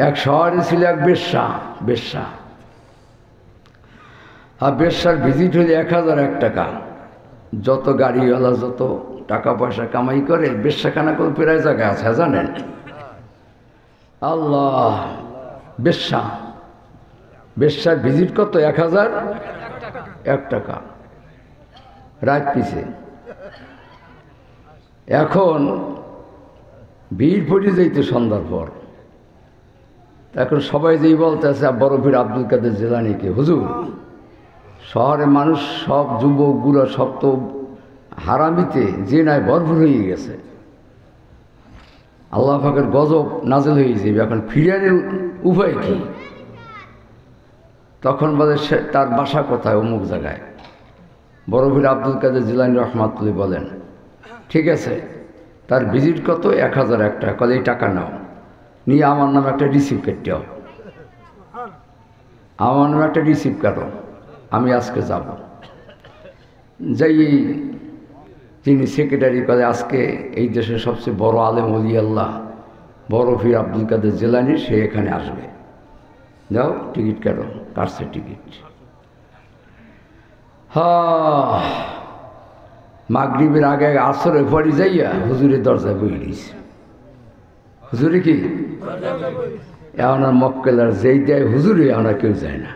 এক শহরে ছিল এক বেশ্যা। বেশ্যা আর বেশ্যার ভিজিট হলে 1001 টাকা। যত গাড়িওয়ালা যত টাকা পয়সা কামাই করে বেশ্যাখানা করে প্রায় জায়গায় আছে জানেন। আল্লাহ, বেশ্যা, বেশ্যার ভিজিট কত? 1001 টাকা রাত পিছে। এখন ভিড় পড়ে যাইতে সন্ধ্যার পর। এখন সবাই যেই বলতে আছে বরফির আব্দুল কাদের জিলানীকে, হুজুর শহরের মানুষ সব যুবক বুড়া সব তো হারামিতে যে নাই ভরপুর হয়ে গেছে, আল্লাহ পাকের গজব নাজেল হয়ে যাবে, এখন ফিরানোর উপায় কি? তখন বলে সে তার বাসা কোথায়? অমুক জায়গায়। বরফির আব্দুল কাদের জিলানী রহমাতুল্লাহ বলেন, ঠিক আছে, তার ভিজিট কত? 1001 টাকা। কলে এই টাকা নাও, নিয়ে আমার নামে একটা রিসিভ কেটেও, আমার নামে একটা রিসিভ কাটো, আমি আজকে যাব। যাই যিনি সেক্রেটারি করে, আজকে এই দেশের সবচেয়ে বড় আলেম ওলি আল্লাহ বরফির আব্দুল কাদের জিলানী, সে এখানে আসবে, যাও টিকিট কাটো। কাটছে টিকিট। মাগরিবের আগে আসরে পড়ি যাইয়া হুজুরের দরজায় বই দিয়েছে। হুজুরে কি এখন আর মক্কেলার যেই দেয় হুজুরে এখন আর কেউ যায় না।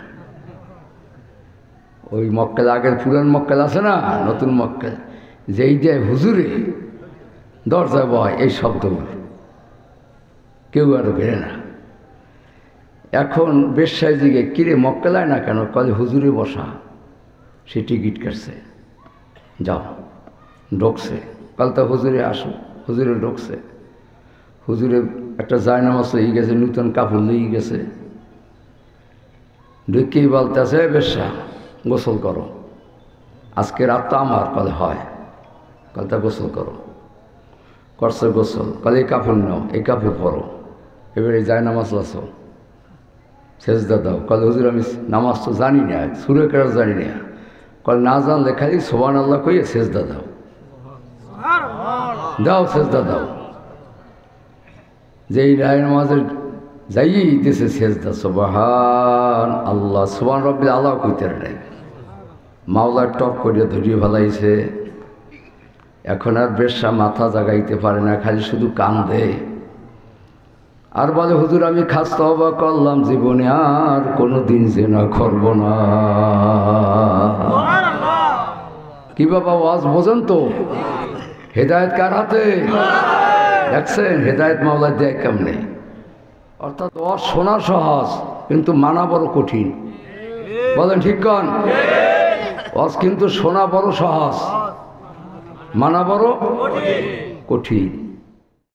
ওই মক্কেল, আগের পুরান মক্কেল আছে না, নতুন মক্কেল, যেই দেয় হুজুরে দরজায় বয় এই শব্দগুলো, কেউ আর বেরে না। এখন বেশ্যায় দিকে কিরে মক্কেলায় না কেন? কলে হুজুরে বসা, সে টিকিট কাটছে, যাও। ঢুকছে, কাল তো হুজুরে আসো, হুজুরে ঢুকছে। হুজুরে একটা জায়নামাজ হয়ে গেছে, নূতন কাপড় লেগে গেছে। ঢুকেই বলতে আছে, বেশ্যা গোসল করো, আজকে রাত তো আমার। কলে হয়। কলটা গোসল করো। করছে গোসল। কলে এই কাপড় নাও, এই কাপড় পরো, এবারে জায়নামাজ আসো, সেজদা দাও। কলে হুজুর আমি নামাজ তো জানি না, সুরে কেরাত জানি না। কলে না জানলে খালি সুবহানাল্লাহ কইয়ে সেজদা দাও, দাও সেজদা দাও। যেই নামাজের যাই দিতেছে সেজদা, সুবহান আল্লাহ, সুবহান রব্বিল আল্লাহ কইতে নাই, মাওলার টপ করিয়া ধরিয়ে ফেলাইছে। এখন আর বেশ্যা মাথা জাগাইতে পারে না, খালি শুধু কান্দে আর বলে, হুজুর আমি খাস তওবা করলাম, জীবনে আর কোনো দিন জিনা করব না। কি বাবা ওয়াজ বোঝেন তো? হেদায়েত কার হাতে? দেখছেন হেদায়েত মাওলা দেয় কেমনে? অর্থাৎ ওয়াজ শোনা সহজ, কিন্তু মানা বড় কঠিন। বলেন ঠিক কন? ওয়াজ কিন্তু শোনা বড় সহজ, মানা বড় কঠিন।